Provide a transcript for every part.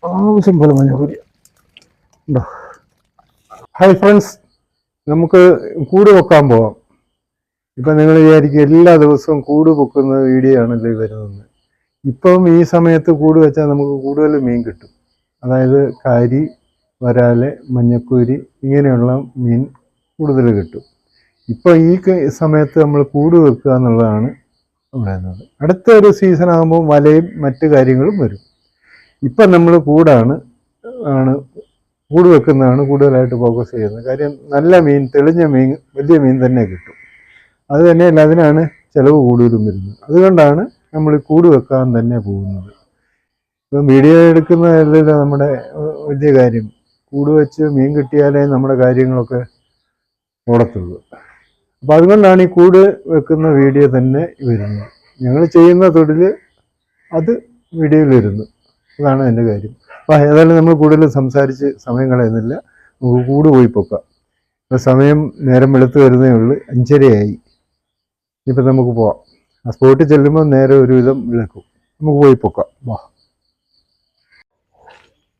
ആവശ്യം പോലെ മഞ്ഞപ്പൊടി ഉണ്ടോ. ഹായ് ഫ്രണ്ട്സ്, നമുക്ക് കൂട് വെക്കാൻ പോവാം. ഇപ്പം നിങ്ങൾ വിചാരിക്കും എല്ലാ ദിവസവും കൂട് പൊക്കുന്ന വീഡിയോ ആണല്ലോ വരുന്നത്. ഇപ്പം ഈ സമയത്ത് കൂട് വെച്ചാൽ നമുക്ക് കൂടുതൽ മീൻ കിട്ടും. അതായത് കാരി, വരാല്, മഞ്ഞക്കൂരി ഇങ്ങനെയുള്ള മീൻ കൂടുതൽ കിട്ടും. ഇപ്പോൾ ഈ സമയത്ത് നമ്മൾ കൂട് വെക്കുക എന്നുള്ളതാണ് പറയുന്നത്. അടുത്ത ഒരു സീസൺ ആകുമ്പോൾ വലയും മറ്റു കാര്യങ്ങളും വരും. ഇപ്പം നമ്മൾ കൂട് വെക്കുന്നതാണ് കൂടുതലായിട്ട് ഫോക്കസ് ചെയ്യുന്നത്. കാര്യം നല്ല മീൻ, തെളിഞ്ഞ മീൻ, വലിയ മീൻ തന്നെ കിട്ടും. അത് തന്നെയല്ല, അതിനാണ് ചിലവ് കൂടുതലും വരുന്നത്. അതുകൊണ്ടാണ് നമ്മൾ കൂട് വെക്കാൻ തന്നെ പോകുന്നത്. ഇപ്പം വീഡിയോ എടുക്കുന്നതല്ല നമ്മുടെ വലിയ കാര്യം. കൂട് വെച്ച് മീൻ കിട്ടിയാലേ നമ്മുടെ കാര്യങ്ങളൊക്കെ ഓടത്തുള്ളൂ. അപ്പോൾ അതുകൊണ്ടാണ് ഈ കൂട് വെക്കുന്ന വീഡിയോ തന്നെ വരുന്നത്. ഞങ്ങൾ ചെയ്യുന്ന തൊഴിൽ അത് വീഡിയോയിൽ വരുന്നു. അതാണ് എൻ്റെ കാര്യം. അപ്പോൾ ഏതായാലും നമ്മൾ കൂടുതൽ സംസാരിച്ച് സമയം കളയുന്നില്ല. നമുക്ക് കൂട് പോയി പൊക്കാം. ഇപ്പോൾ സമയം നേരം വെളുത്ത് വരുന്നേ ഉള്ളൂ, 5:30 ഇനിയിപ്പോൾ നമുക്ക് പോവാം. ആ സ്പോട്ടിൽ ചെല്ലുമ്പോൾ നേരെ ഒരുവിധം വിളക്കും. നമുക്ക് പോയി പൊക്കാം. വാ,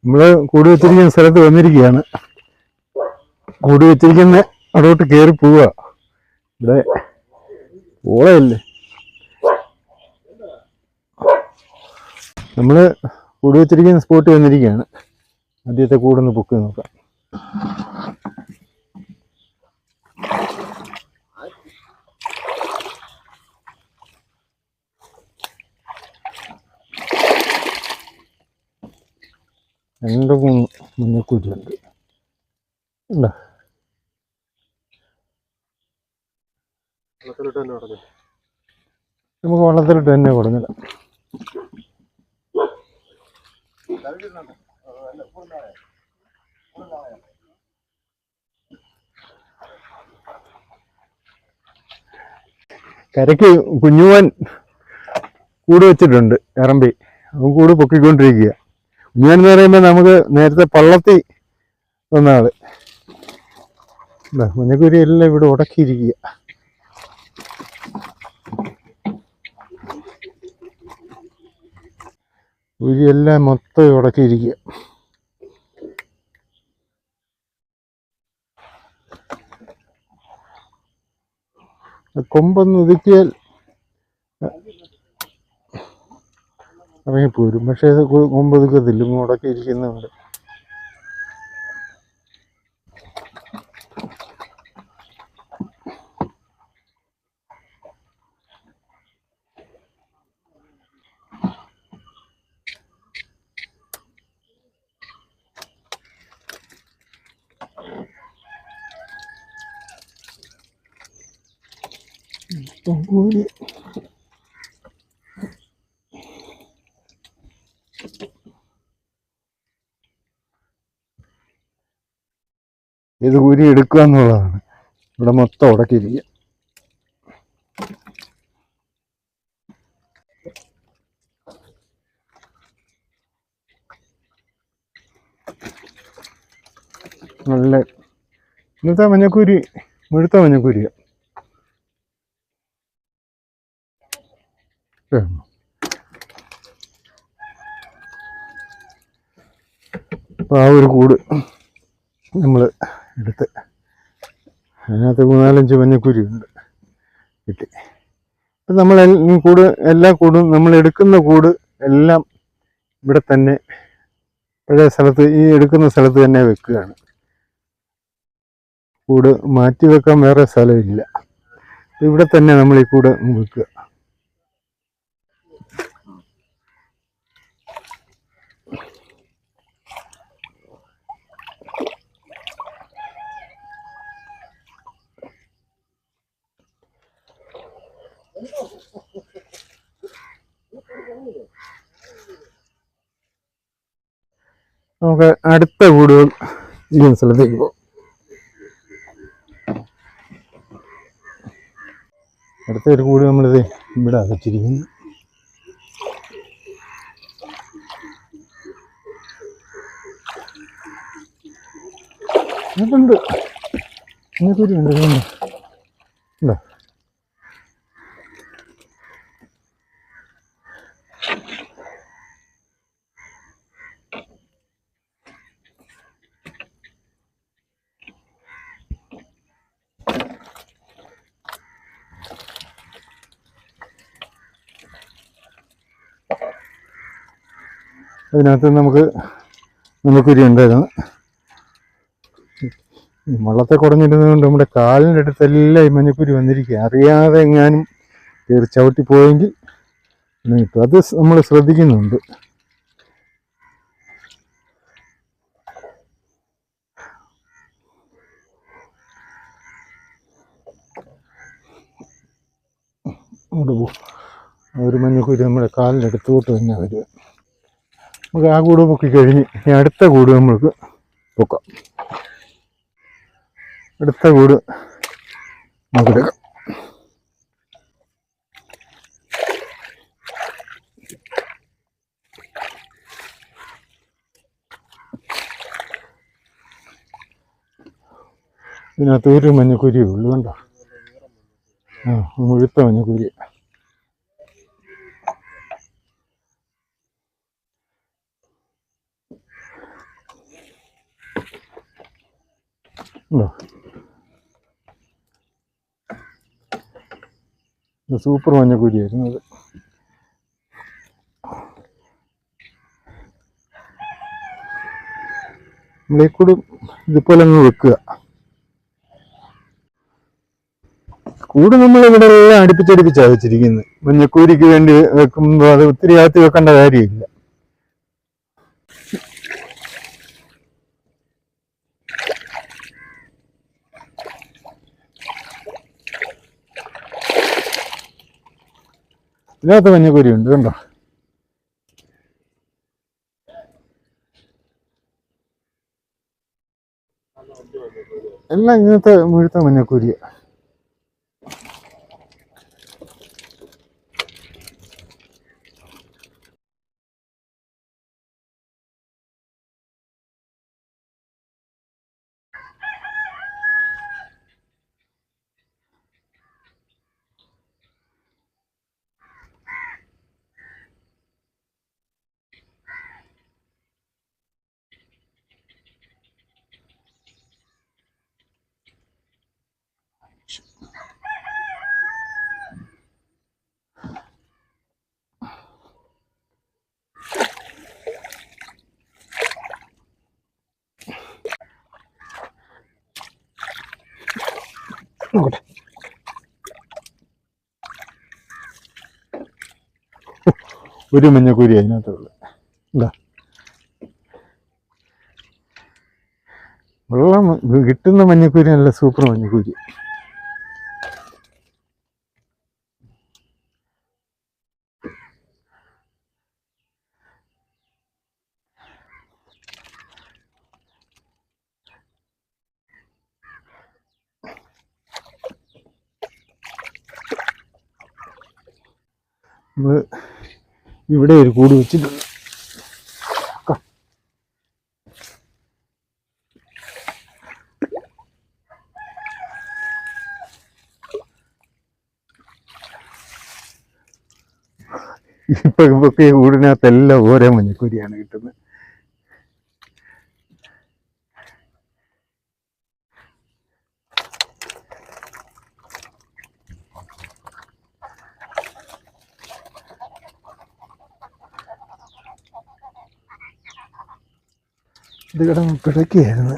നമ്മൾ കൂട് വെച്ചിരിക്കുന്ന സ്ഥലത്ത് വന്നിരിക്കുകയാണ്. കൂട് വെച്ചിരിക്കുന്ന അവിടോട്ട് കയറി പോവുക. ഇവിടെ ഓളയല്ലേ. നമ്മൾ കൂട് വെച്ചിരിക്കുന്ന സ്പോട്ട് വന്നിരിക്കുകയാണ്. ആദ്യത്തെ കൂടൊന്ന് പൊക്കി നോക്കാം. രണ്ട് മൂന്ന് മഞ്ഞക്കൂറ്റുണ്ട്. ഉണ്ടോ? നമുക്ക് വള്ളത്തിലിട്ട് തന്നെ കുടഞ്ഞിടാം. കരയ്ക്ക് കുഞ്ഞുവാൻ കൂട് വെച്ചിട്ടുണ്ട്, ഇറമ്പി. അവൻ കൂട് പൊക്കിക്കൊണ്ടിരിക്കുക. കുഞ്ഞുവാൻ എന്ന് പറയുമ്പോൾ നമുക്ക് നേരത്തെ പള്ളത്തി വന്നാള്. മഞ്ഞക്കുരി എല്ലാം ഇവിടെ ഉടക്കിയിരിക്കുക. ഉരിയെല്ലാം മൊത്തം ഉടക്കിയിരിക്കുക. കൊമ്പൊന്ന് ഒതുക്കിയാൽ ഇറങ്ങിപ്പോരും. പക്ഷേ അത് കൊമ്പൊതുക്കത്തില്ല, ഉടക്കിയിരിക്കുന്നുണ്ട്. ഇത് കൂരി എടുക്കുക എന്നുള്ളതാണ്. ഇവിടെ മൊത്തം ഉടക്കിയിരിക്കുക. നല്ല ഇന്നത്തെ മഞ്ഞക്കൂരി മുഴുത്ത മഞ്ഞക്കൂരിയ. അപ്പോൾ ആ ഒരു കൂട് നമ്മൾ എടുത്ത് അതിനകത്ത് 4-5 മഞ്ഞക്കുരി ഉണ്ട് കിട്ടി. ഇപ്പം നമ്മൾ എല്ലാ കൂടും നമ്മൾ എടുക്കുന്ന കൂട് എല്ലാം ഇവിടെ തന്നെ പഴയ സ്ഥലത്ത്, ഈ എടുക്കുന്ന സ്ഥലത്ത് തന്നെ വെക്കുകയാണ്. കൂട് മാറ്റി വെക്കാൻ വേറെ സ്ഥലമില്ല. ഇവിടെ തന്നെ നമ്മൾ ഈ കൂട് വെക്കുക. നമുക്ക് അടുത്ത കൂടുകൾ ഈ സ്ഥലത്തേക്ക് പോകും. അടുത്തൊരു കൂട് നമ്മളിത് ഇവിടെ വെച്ചിരിക്കുന്നു. അതുണ്ട്, മഞ്ഞക്കുരി ഉണ്ട്. ഉണ്ടോ? അതിനകത്ത് നമുക്കൊരു ഉണ്ടായിരുന്നു. വള്ളത്തെ കുടഞ്ഞിരുന്നത് കൊണ്ട് നമ്മുടെ കാലിൻ്റെ അടുത്തെല്ലാം ഈ മഞ്ഞക്കുരി വന്നിരിക്കുക. അറിയാതെ എങ്ങാനും കയറി ചവിട്ടി പോയെങ്കിൽ കിട്ടും. അത് നമ്മൾ ശ്രദ്ധിക്കുന്നുണ്ട്. അങ്ങോട്ട് പോകും. ഒരു മഞ്ഞക്കുരി നമ്മുടെ കാലിൻ്റെ അടുത്തോട്ട് തന്നെ വരിക. നമുക്ക് ആ കൂട് പൊക്കി കഴിഞ്ഞ് ഇനി അടുത്ത കൂട് നമ്മൾക്ക് പൊക്കാം. അടുത്ത കൂട് നമുക്കെടുക്കാം. ഇതിനകത്ത് ഒരു മഞ്ഞക്കുരിയേ ഉള്ളൂ. കണ്ടോ? മുഴുത്ത മഞ്ഞക്കുരി. ഉണ്ടോ? സൂപ്പർ മഞ്ഞക്കുരിയായിരുന്നു അത്. നമ്മളീക്കൂട് ഇതുപോലെ അങ്ങ് വെക്കുക. കൂട് നമ്മളിവിടെ എല്ലാം അടുപ്പിച്ചടുപ്പിച്ചാണ് വെച്ചിരിക്കുന്നത്. മഞ്ഞക്കൂരിക്ക് വേണ്ടി വെക്കുമ്പോൾ അത് ഒത്തിരി അകത്തി വെക്കേണ്ട കാര്യമില്ല. ഇതിനകത്ത് മഞ്ഞക്കൂരി ഉണ്ട്. കണ്ടോ? എല്ലാം ഇങ്ങനത്തെ മുഴുത്ത മഞ്ഞക്കൂരിയ. നോക്കട്ടെ. ഒരു മഞ്ഞക്കൂരി അതിനകത്തുള്ളു. എന്താ വെള്ളം കിട്ടുന്ന മഞ്ഞക്കൂരി നല്ല സൂപ്പർ മഞ്ഞക്കൂരി. നമ്മൾ ഇവിടെ ഒരു കൂട് വെച്ചിട്ടുണ്ട്. ഇപ്പൊ കൂടിനകത്തെല്ലാം ഓരോ മഞ്ഞക്കൂരിയാണ് കിട്ടുന്നത്. ഇത് കിടന്ന് പിടയ്ക്കുകയായിരുന്നു.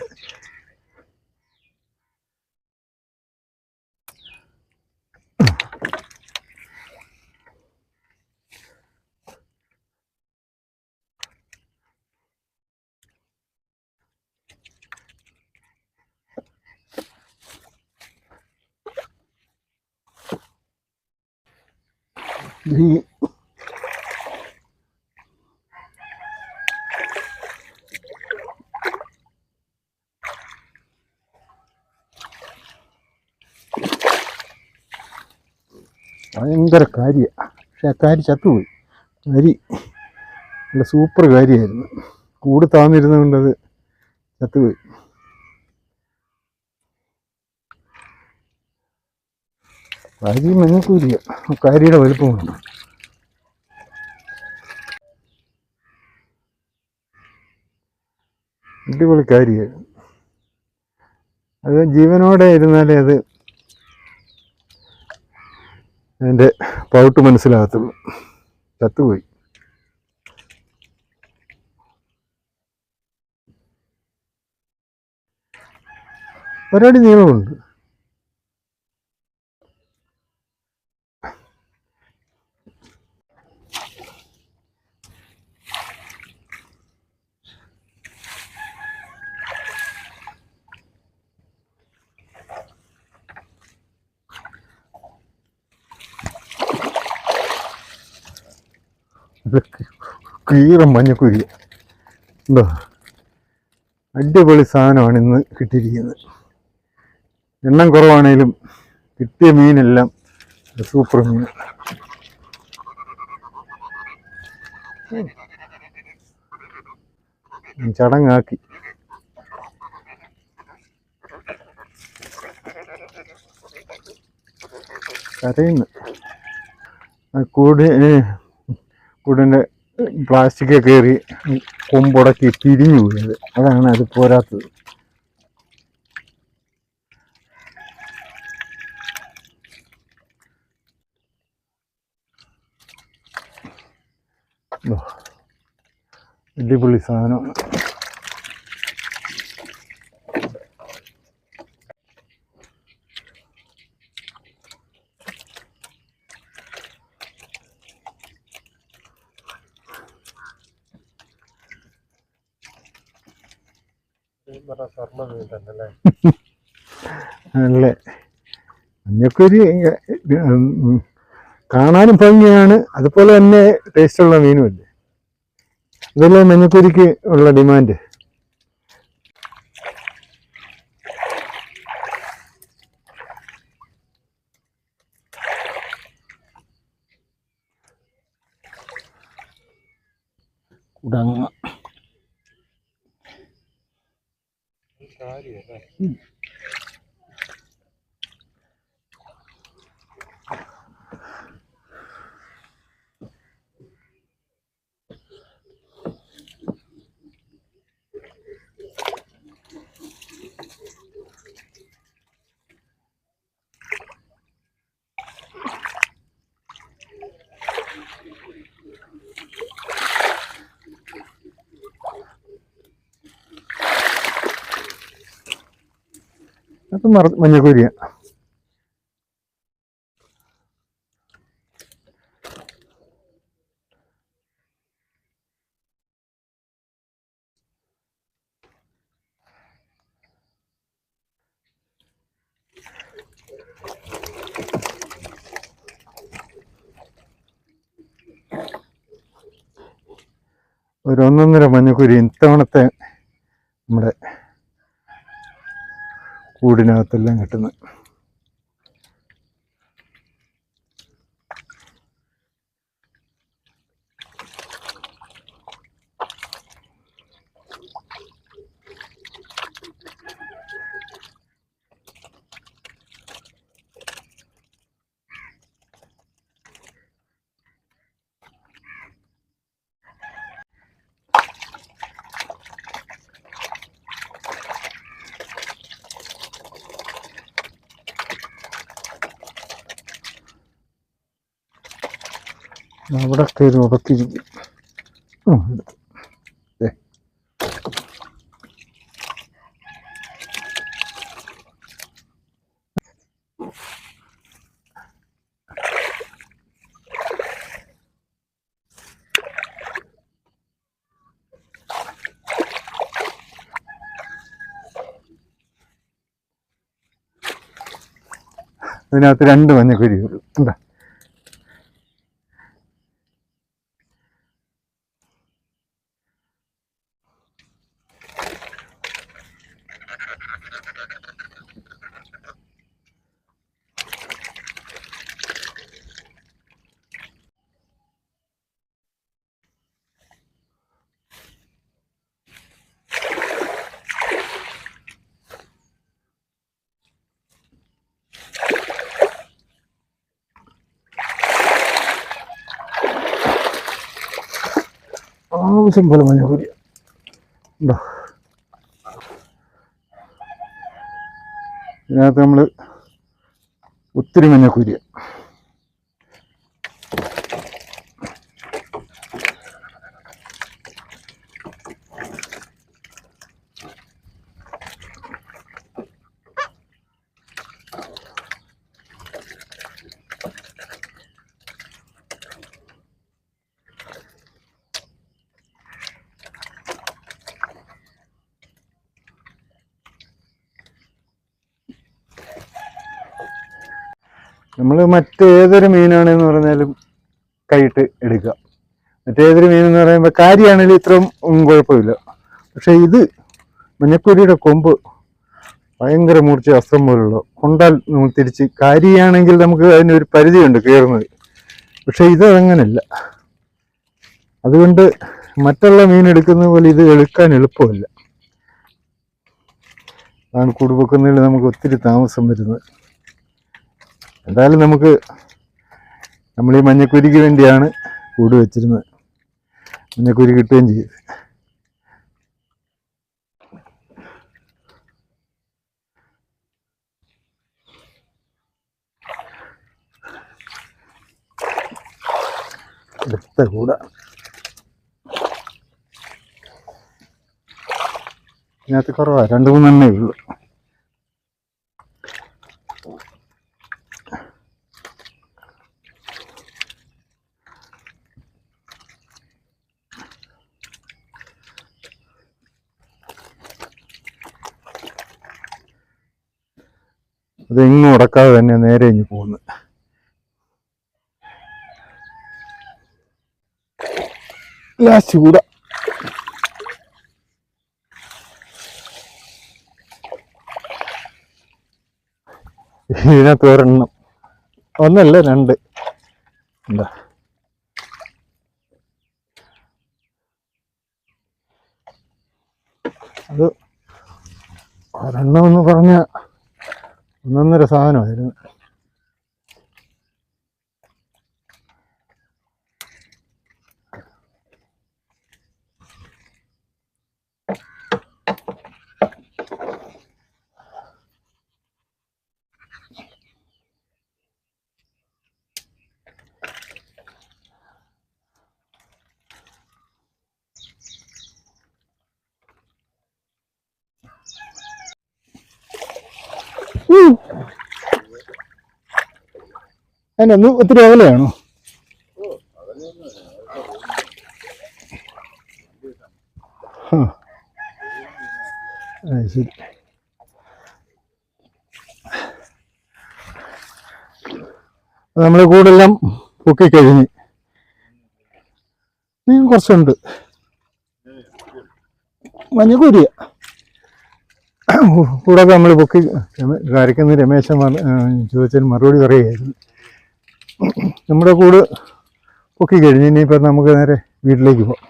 ഈ ഭയങ്കര കാര്യമാണ്. പക്ഷെ ആ കാരി ചത്തുപോയി. കാരി നല്ല സൂപ്പർ കാര്യമായിരുന്നു. കൂട് താന്നിരുന്നത് കൊണ്ടത് ചത്തുപോയി. കാരി മഞ്ഞക്കൂരിയ. കാരിയുടെ വലുപ്പമുണ്ട്. അടിപൊളി കാര്യമായിരുന്നു. അത് ജീവനോടെ ഇരുന്നാലേ അത് അതിൻ്റെ പൗട്ട് മനസ്സിലാകത്തുള്ളൂ. ചത്തുപോയി. ഒരടി നീളമുണ്ട്. കീറം മഞ്ഞക്കുരി ഉണ്ടോ? അടിപൊളി സാധനമാണ് ഇന്ന് കിട്ടിയിരിക്കുന്നത്. എണ്ണം കുറവാണേലും കിട്ടിയ മീനെല്ലാം സൂപ്പർ മീൻ. ചടങ്ങാക്കി. കരയുന്നു. കൂടിൻ്റെ പ്ലാസ്റ്റിക് കയറി കൊമ്പുടക്കി പിരിഞ്ഞു പോയത്. അതാണ് അത് പോരാത്തത്. അടിപൊളി സാധനമാണ്. അല്ലേ, മഞ്ഞക്കുരി കാണാനും ഭംഗിയാണ്, അതുപോലെ തന്നെ ടേസ്റ്റുള്ള മീനുമല്ലേ. ഇതല്ലേ മഞ്ഞക്കുരിക്ക് ഉള്ള ഡിമാൻഡ്. കുടങ്ങ അത് മഞ്ഞക്കുരിയ. ഒരു 1.5 മഞ്ഞക്കുരി ഇത്തവണത്തെ നമ്മുടെ കൂടിനകത്തെല്ലാം കിട്ടുന്നത്. അവിടെ കയറി ഉടക്കിയിരിക്കും. അതിനകത്ത് 2 മഞ്ഞക്കുരി വരും. എന്താ ആവശ്യം പോലെ മഞ്ഞക്കുരി ഉണ്ടോ? ഇതിനകത്ത് നമ്മൾ ഒത്തിരി മഞ്ഞക്കുരി. നമ്മൾ മറ്റേതൊരു മീനാണെന്ന് പറഞ്ഞാലും കൈയിട്ട് എടുക്കുക. മറ്റേതൊരു മീനെന്ന് പറയുമ്പോൾ കാരിയാണെങ്കിലും ഇത്രയും കുഴപ്പമില്ല. പക്ഷെ ഇത് മഞ്ഞക്കുരിയുടെ കൊമ്പ് ഭയങ്കര മൂർച്ച അസ്ത്രം പോലുള്ള കൊണ്ടാൽ നമ്മൾ തിരിച്ച്, കാരിയാണെങ്കിൽ നമുക്ക് അതിനൊരു പരിധിയുണ്ട് കയറുന്നത്. പക്ഷെ ഇത് അങ്ങനല്ല. അതുകൊണ്ട് മറ്റുള്ള മീൻ എടുക്കുന്ന പോലെ ഇത് എടുക്കാൻ എളുപ്പമല്ല. അതാണ് കൂട് വെക്കുന്നതിൽ നമുക്ക് ഒത്തിരി താമസം വരുന്നത്. എന്തായാലും നമ്മൾ ഈ മഞ്ഞക്കുരിക്ക് വേണ്ടിയാണ് കൂട് വെച്ചിരുന്നത്. മഞ്ഞക്കുരി കിട്ടുകയും ചെയ്തു. അടുത്ത കൂട ഇതിനകത്ത് കുറവാണ്, 2-3 ഉള്ളൂ. അതെങ്ങും ഉടക്കാതെ തന്നെ നേരെ ഇഞ്ഞ് പോകുന്നു. ലാസ്റ്റ് കൂട ഇതിനകത്ത് ഒരെണ്ണം, 1 അല്ല 2. എന്താ അത് ഒരെണ്ണം എന്ന് പറഞ്ഞ 1.5 സാധനമായിരുന്നു. അതിനൊന്ന് ഒത്തിരി അകലെയാണോ? ശരി. നമ്മൾ കൂടെല്ലാം പൊക്കിക്കഴിഞ്ഞ് മീൻ കുറച്ചുണ്ട്. മഞ്ഞക്കൂരിയ കൂടൊക്കെ നമ്മൾ പൊക്കി കരയ്ക്കുന്ന രമേശൻ ചോദിച്ചതിന് മറുപടി പറയുകയായിരുന്നു. നമ്മുടെ കൂട് പൊക്കി കഴിഞ്ഞ് ഇനിയിപ്പോൾ നമുക്ക് നേരെ വീട്ടിലേക്ക് പോകാം.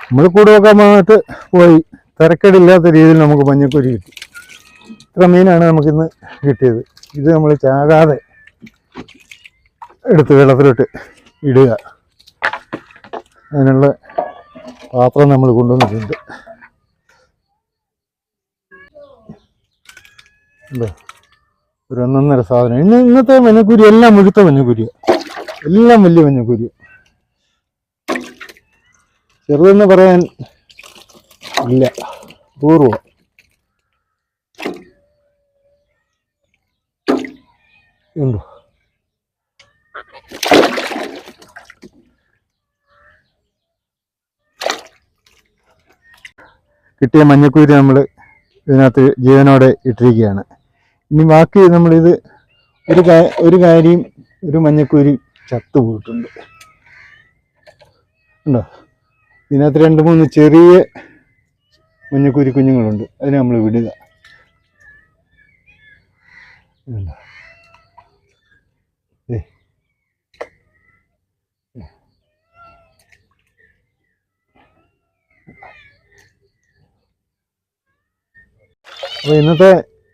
നമ്മൾ കൂട് വെക്കാൻ വന്നിട്ട് പോയി. തിരക്കേടില്ലാത്ത രീതിയിൽ നമുക്ക് മഞ്ഞക്കുരി കിട്ടി. ഇത്ര മീനാണ് നമുക്കിന്ന് കിട്ടിയത്. ഇത് നമ്മൾ ചാകാതെ എടുത്ത് വെള്ളത്തിലിട്ട് ഇടുക. അതിനുള്ള പാത്രം നമ്മൾ കൊണ്ടുവന്നിട്ടുണ്ട്. അല്ലേ, ഒരു 1.5 സാധനം. ഇന്നത്തെ മഞ്ഞക്കുരി എല്ലാം മുഴുത്ത മഞ്ഞക്കുരിയാണ്, എല്ലാം വലിയ മഞ്ഞക്കുരിയാണ്. ചെറുതെന്ന് പറയാൻ ഇല്ല, പൂർവ്വം. ഉണ്ടോ? കിട്ടിയ മഞ്ഞക്കുരി നമ്മൾ ഇതിനകത്ത് ജീവനോടെ ഇട്ടിരിക്കുകയാണ്. ഇനി ബാക്കി നമ്മളിത് ഒരു കാര്യം, ഒരു മഞ്ഞക്കുരി ചത്തുപോയിട്ടുണ്ട്. ഉണ്ടോ? ഇതിനകത്ത് 2-3 ചെറിയ മഞ്ഞക്കുരി കുഞ്ഞുങ്ങളുണ്ട്. അതിനെ നമ്മൾ വിടുക. അപ്പോൾ ഇന്നത്തെ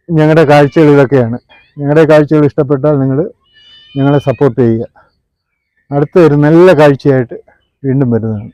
ഞങ്ങളുടെ കാഴ്ചകൾ ഇതൊക്കെയാണ്. ഞങ്ങളുടെ കാഴ്ചകൾ ഇഷ്ടപ്പെട്ടാൽ നിങ്ങൾ ഞങ്ങളെ സപ്പോർട്ട് ചെയ്യുക. അടുത്ത ഒരു നല്ല കാഴ്ചയായിട്ട് വീണ്ടും വരുന്നതാണ്.